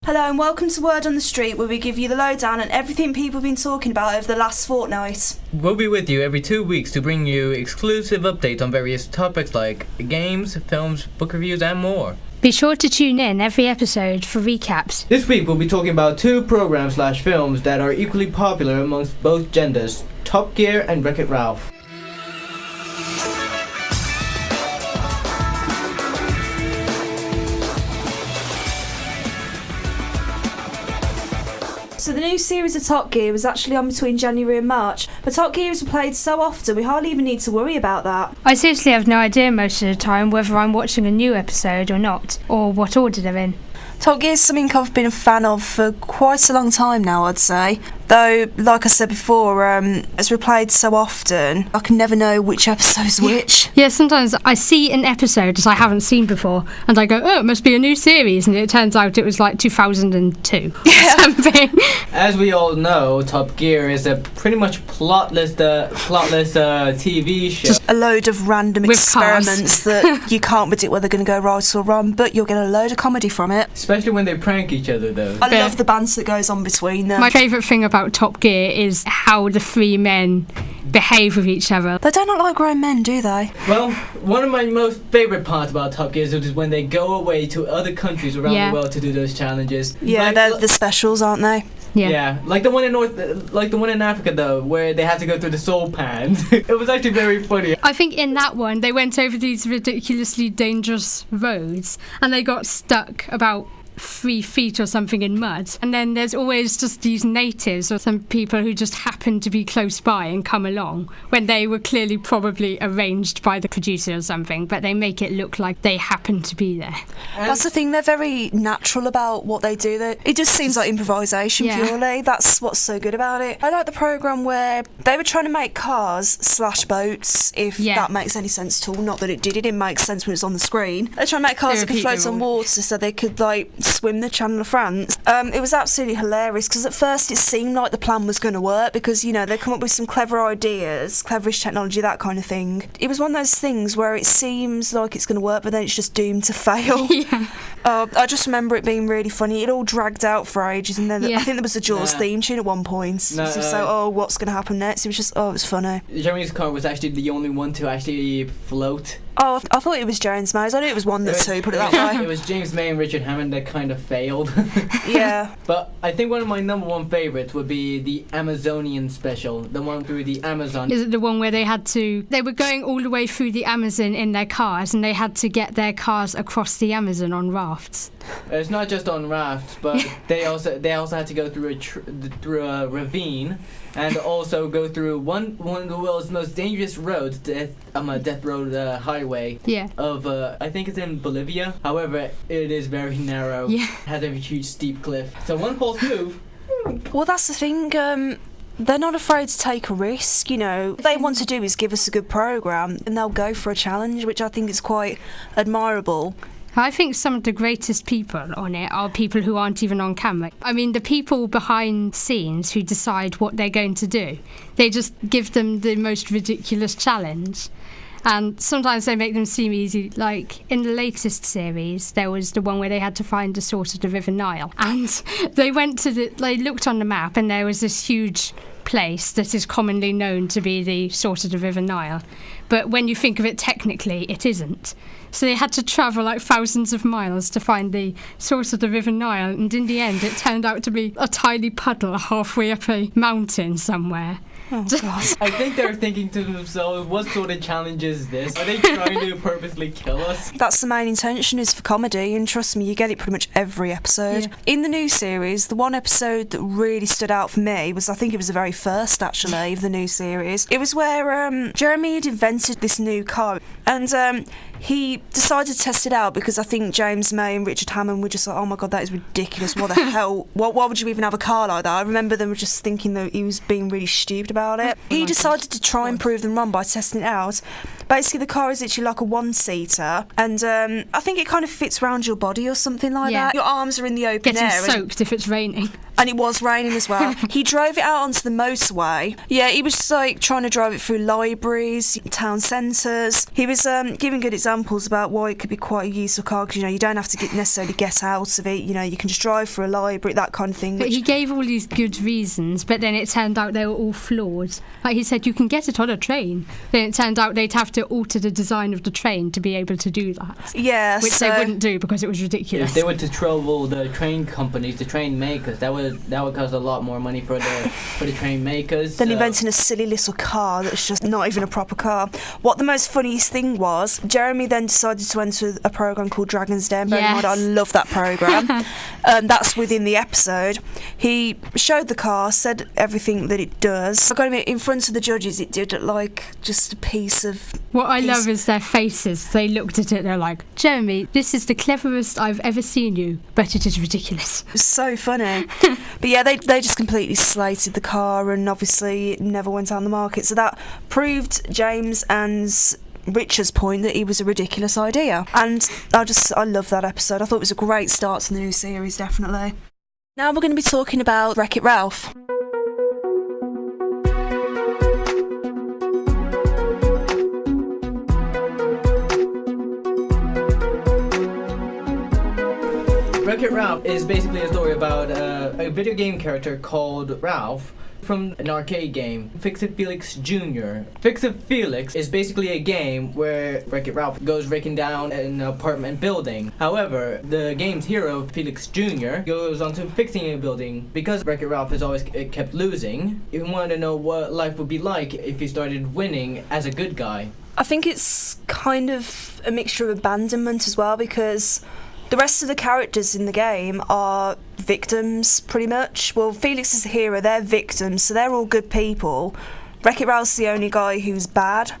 Hello and welcome to Word on the Street, where we give you the lowdown on everything people have been talking about over the last fortnight. We'll be with you every 2 weeks to bring you exclusive updates on various topics like games, films, book reviews and more. Be sure to tune in every episode for recaps. This week we'll be talking about 2 programs/films that are equally popular amongst both genders, Top Gear and Wreck-It Ralph. So the new series of Top Gear was actually on between January and March, but Top Gear is played so often we hardly even need to worry about that. I seriously have no idea most of the time whether I'm watching a new episode or not, or what order they're in. Top Gear is something I've been a fan of for quite a long time now, I'd say. Though, like I said before, as we're played so often, I can never know which episode's which. Yeah, sometimes I see an episode that I haven't seen before, and I go, oh, it must be a new series, and it turns out it was like 2002 or something. As we all know, Top Gear is a pretty much plotless TV show. Just a load of random With experiments that you can't predict whether they're going to go right or wrong, but you'll get a load of comedy from it. Especially when they prank each other, though. I love the banter that goes on between them. My favourite thing about Top Gear is how the 3 men behave with each other. They don't look like grown men, do they? Well, one of my most favourite parts about Top Gear is when they go away to other countries around the world to do those challenges. Yeah, they're the specials, aren't they? Yeah, like the one in Africa though, where they had to go through the soul pans. It was actually very funny. I think in that one they went over these ridiculously dangerous roads and they got stuck about 3 feet or something in mud, and then there's always just these natives or some people who just happen to be close by and come along when they were clearly probably arranged by the producer or something, but they make it look like they happen to be there. That's the thing, they're very natural about what they do. It just seems like improvisation purely. That's what's so good about it. I like the programme where they were trying to make cars/boats, if that makes any sense at all. Not that it did, it didn't make sense when it was on the screen. They're trying to make cars that could float on water so they could swim the Channel of France. It was absolutely hilarious because at first it seemed like the plan was going to work because, you know, they come up with some clever ideas, cleverish technology, that kind of thing. It was one of those things where it seems like it's going to work, but then it's just doomed to fail. I just remember it being really funny. It all dragged out for ages, and then I think there was a Jaws theme tune at one point. So, what's going to happen next? It was just, it was funny. Jeremy's car was actually the only one to actually float. Oh, I thought it was James May's. I knew it was one that two, put it that way. It was James May and Richard Hammond that kind of failed. Yeah. But I think one of my number 1 favourites would be the Amazonian special, the one through the Amazon. Is it the one where they were going all the way through the Amazon in their cars and they had to get their cars across the Amazon on rafts? It's not just on rafts, but they also had to go through a ravine, and also go through one of the world's most dangerous roads, Death Road Highway. Yeah. Of I think it's in Bolivia. However, it is very narrow. Yeah. It has a huge steep cliff. So one false move. Well, that's the thing. They're not afraid to take a risk, you know. What they want to do is give us a good programme, and they'll go for a challenge, which I think is quite admirable. I think some of the greatest people on it are people who aren't even on camera. I mean, the people behind scenes who decide what they're going to do. They just give them the most ridiculous challenge. And sometimes they make them seem easy. Like, in the latest series, there was the one where they had to find the source of the River Nile. And they looked on the map, and there was this huge place that is commonly known to be the source of the River Nile. But when you think of it technically, it isn't. So they had to travel like thousands of miles to find the source of the River Nile, and in the end it turned out to be a tiny puddle halfway up a mountain somewhere. Oh, God. I think they're thinking to themselves, what sort of challenge is this? Are they trying to purposely kill us? That's the main intention, is for comedy, and trust me, you get it pretty much every episode. Yeah. In the new series, the one episode that really stood out for me was, I think it was the very first, actually, of the new series. It was where Jeremy had invented this new car, and he decided to test it out because I think James May and Richard Hammond were just like, oh my God, that is ridiculous. What the hell? Why would you even have a car like that? I remember them just thinking that he was being really stupid about it. He decided to try and prove them wrong by testing it out. Basically, the car is literally like a 1-seater, and I think it kind of fits around your body or something like that. Your arms are in the open air. Getting soaked if it's raining. And it was raining as well. He drove it out onto the motorway. Yeah, he was like trying to drive it through libraries, town centres. He was giving good examples about why it could be quite a useful car, because you don't have to necessarily get out of it. You can just drive through a library, that kind of thing. But he gave all these good reasons, but then it turned out they were all flawed. Like he said, you can get it on a train. Then it turned out they'd have to alter the design of the train to be able to do that. Yeah, which they wouldn't do because it was ridiculous. If they were to trouble the train companies, the train makers, that would cost a lot more money for the train makers. Then inventing a silly little car that's just not even a proper car. What the most funniest thing was, Jeremy then decided to enter a program called Dragon's Den. Bear in mind, I love that program. That's within the episode. He showed the car, said everything that it does. I got him in front of the judges. It did look like just a piece of. What I love is their faces. They looked at it. They're like, Jeremy, this is the cleverest I've ever seen you, but it is ridiculous. It's so funny. But yeah, they just completely slated the car, and obviously it never went on the market. So that proved James and Richard's point that it was a ridiculous idea. And I love that episode. I thought it was a great start to the new series, definitely. Now we're going to be talking about Wreck-It Ralph. Wreck-It Ralph is basically a story about a video game character called Ralph from an arcade game, Fix-It Felix Jr. Fix-It Felix is basically a game where Wreck-It Ralph goes breaking down an apartment building. However, the game's hero, Felix Jr., goes on to fixing a building. Because Wreck-It Ralph has always kept losing, he wanted to know what life would be like if he started winning as a good guy. I think it's kind of a mixture of abandonment as well, because the rest of the characters in the game are victims, pretty much. Well, Felix is the hero, they're victims, so they're all good people. Wreck-It Ralph's the only guy who's bad.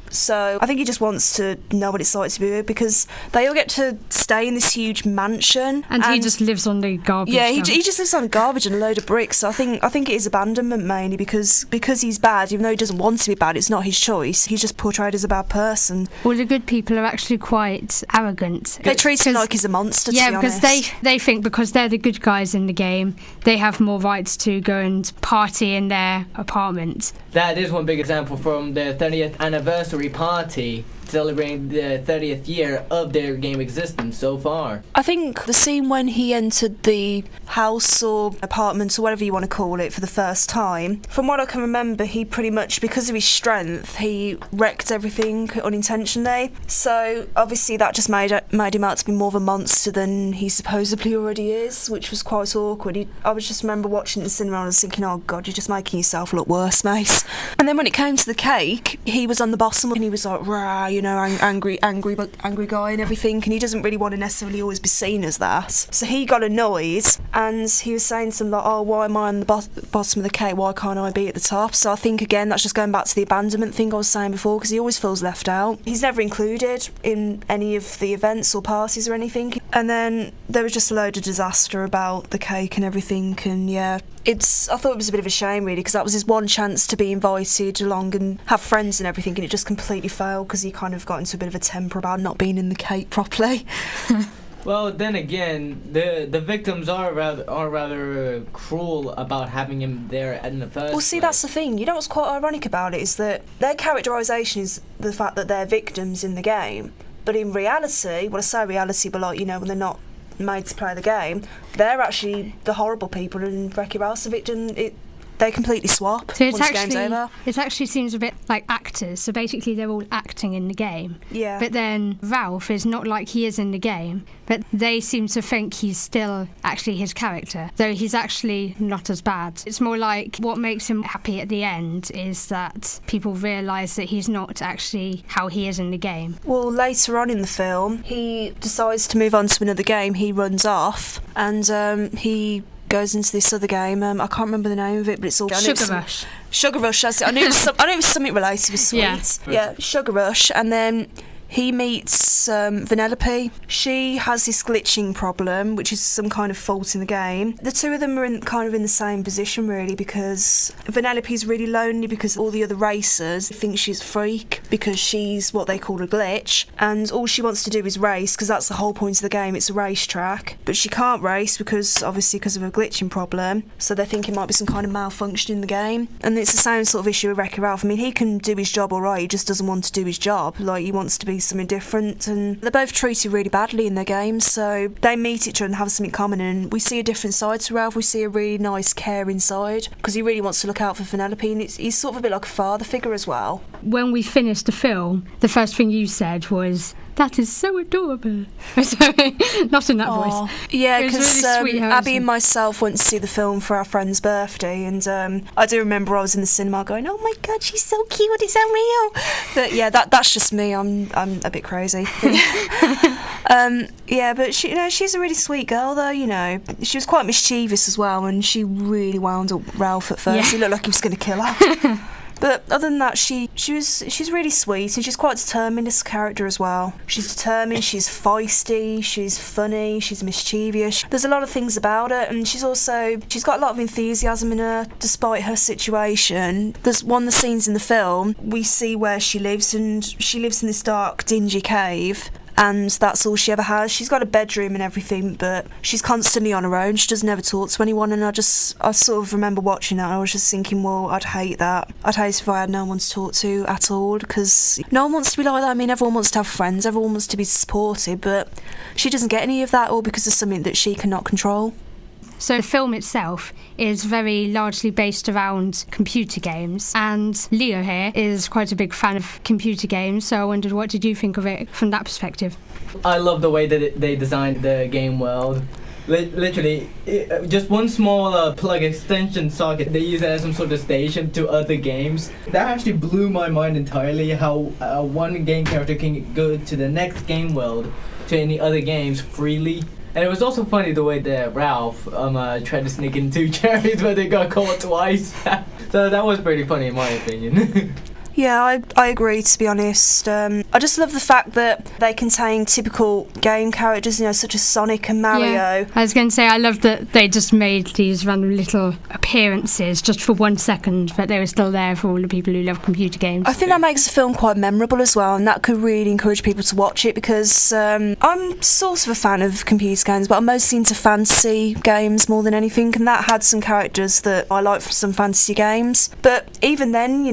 So I think he just wants to know what it's like to be good, because they all get to stay in this huge mansion. And he just lives on the garbage. Yeah, he just lives on garbage and a load of bricks. So I think it is abandonment mainly, because he's bad, even though he doesn't want to be bad, it's not his choice. He's just portrayed as a bad person. Well, the good people are actually quite arrogant. They treat him like he's a monster, to be honest. Because they think because they're the good guys in the game, they have more rights to go and party in their apartment. That is one big example from their 30th anniversary party, celebrating the 30th year of their game existence so far. I think the scene when he entered the house or apartment or whatever you want to call it for the first time, from what I can remember, he pretty much, because of his strength, he wrecked everything unintentionally. So obviously that just made him out to be more of a monster than he supposedly already is, which was quite awkward. I was just remember watching it in the cinema and I was thinking, oh God, you're just making yourself look worse, mate. And then when it came to the cake, he was on the bottom and he was like, rah, angry guy and everything, and he doesn't really want to necessarily always be seen as that. So he got annoyed and he was saying something like, oh, why am I on the bottom of the cake, why can't I be at the top? So I think again that's just going back to the abandonment thing I was saying before, because he always feels left out. He's never included in any of the events or parties or anything, and then there was just a load of disaster about the cake and everything. And yeah, I thought it was a bit of a shame really, because that was his one chance to be invited along and have friends and everything, and it just completely failed because he kind of got into a bit of a temper about not being in the cake properly. Well, then again, the victims are rather cruel about having him there in the first place. Well, see, that's the thing. You know what's quite ironic about it is that their characterisation is the fact that they're victims in the game, but in reality, well, I say reality, but like, when they're not made to play the game, they're actually the horrible people, and Wreck-It Ralph's the victim. They completely swap so once the game's over. It actually seems a bit like actors. So basically they're all acting in the game. Yeah. But then Ralph is not like he is in the game, but they seem to think he's still actually his character, though he's actually not as bad. It's more like what makes him happy at the end is that people realise that he's not actually how he is in the game. Well, later on in the film, he decides to move on to another game. He runs off and he goes into this other game. I can't remember the name of it, but it's all Sugar Rush. Sugar Rush. That's it. I knew it was something related with sweets. Yeah, Sugar Rush. And then he meets Vanellope. She has this glitching problem, which is some kind of fault in the game. The two of them are kind of in the same position, really, because Vanellope's really lonely because all the other racers think she's a freak because she's what they call a glitch, and all she wants to do is race because that's the whole point of the game. It's a racetrack, but she can't race because of a glitching problem, so they think it might be some kind of malfunction in the game. And it's the same sort of issue with Wreck-It Ralph. I mean, he can do his job all right, he just doesn't want to do his job. Like, he wants to be something different, and they're both treated really badly in their games, so they meet each other and have something common, and we see a different side to Ralph. We see a really nice, caring side, because he really wants to look out for Vanellope, and he's sort of a bit like a father figure as well. When we finished the film, the first thing you said was, "That is so adorable." Not in that voice. Yeah, because really Abby and myself went to see the film for our friend's birthday, and I do remember I was in the cinema going, "Oh my God, she's so cute! It's unreal." But yeah, that's just me. I'm a bit crazy. Yeah, but she's a really sweet girl, though. She was quite mischievous as well, and she really wound up Ralph at first. He looked like he was going to kill her. But other than that, she's really sweet, and she's quite determined as a character as well. She's determined, she's feisty, she's funny, she's mischievous. There's a lot of things about her, and she's got a lot of enthusiasm in her despite her situation. There's one of the scenes in the film, we see where she lives, and she lives in this dark, dingy cave. And that's all she ever has. She's got a bedroom and everything, but she's constantly on her own. She doesn't ever talk to anyone, and I sort of remember watching that, and I was just thinking, well, I'd hate that. I'd hate if I had no one to talk to at all, because no one wants to be like that. I mean, everyone wants to have friends, everyone wants to be supported, but she doesn't get any of that, all because of something that she cannot control. So the film itself is very largely based around computer games, and Leo here is quite a big fan of computer games, so I wondered, what did you think of it from that perspective? I love the way that they designed the game world. Literally, just one small plug extension socket, they use it as some sort of station to other games. That actually blew my mind entirely, how one game character can go to the next game world to any other games freely. And it was also funny the way that Ralph tried to sneak in 2 cherries, but they got caught twice. So that was pretty funny in my opinion. Yeah, I agree, to be honest. I just love the fact that they contain typical game characters, such as Sonic and Mario. Yeah, I was going to say, I love that they just made these random little appearances just for 1 second, but they were still there for all the people who love computer games. I think that makes the film quite memorable as well, and that could really encourage people to watch it, because I'm sort of a fan of computer games, but I'm mostly into fantasy games more than anything, and that had some characters that I like from some fantasy games. But even then,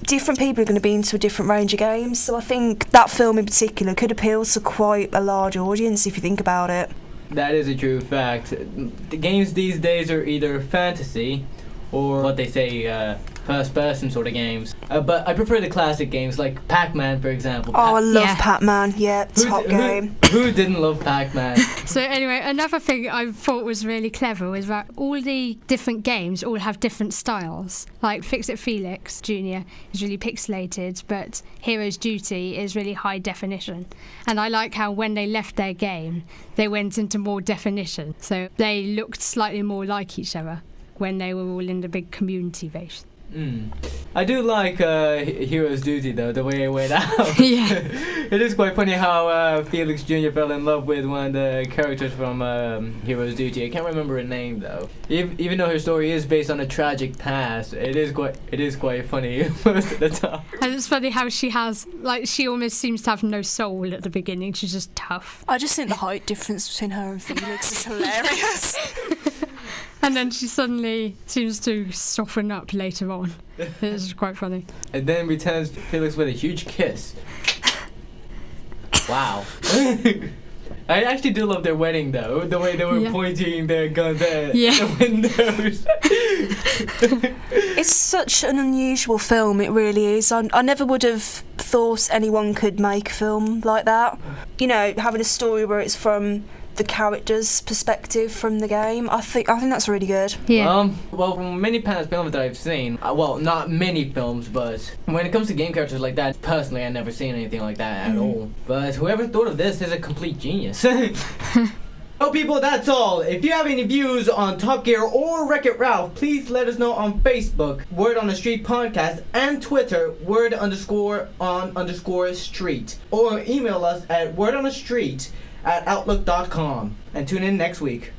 different people are going to be into a different range of games, so I think that film in particular could appeal to quite a large audience if you think about it. That is a true fact. The games these days are either fantasy or what they say, first-person sort of games. But I prefer the classic games like Pac-Man, for example. Oh, I love Pac-Man. Yeah, top game. Who didn't love Pac-Man? So anyway, another thing I thought was really clever was that all the different games all have different styles. Like Fix-It Felix Jr. is really pixelated, but Hero's Duty is really high definition. And I like how when they left their game, they went into more definition. So they looked slightly more like each other when they were all in the big community base. I do like Hero's Duty, though, the way it went out. Yeah. It is quite funny how Felix Jr. fell in love with one of the characters from Hero's Duty. I can't remember her name, though. Even though her story is based on a tragic past, it is quite funny most of the time. And it's funny how she almost seems to have no soul at the beginning. She's just tough. I just think the height difference between her and Felix is hilarious. And then she suddenly seems to soften up later on. It's quite funny. And then returns Felix with a huge kiss. Wow. I actually do love their wedding, though. The way they were pointing their guns at the windows. It's such an unusual film, it really is. I never would have thought anyone could make a film like that. Having a story where it's from the character's perspective from the game. I think that's really good. Yeah. Well, from many past films that I've seen, well, not many films, but when it comes to game characters like that, personally, I've never seen anything like that at all. But whoever thought of this is a complete genius. Oh, people, that's all. If you have any views on Top Gear or Wreck-It Ralph, please let us know on Facebook, Word on the Street Podcast, and Twitter, word_on_street. Or email us at wordonthestreet@outlook.com. And tune in next week.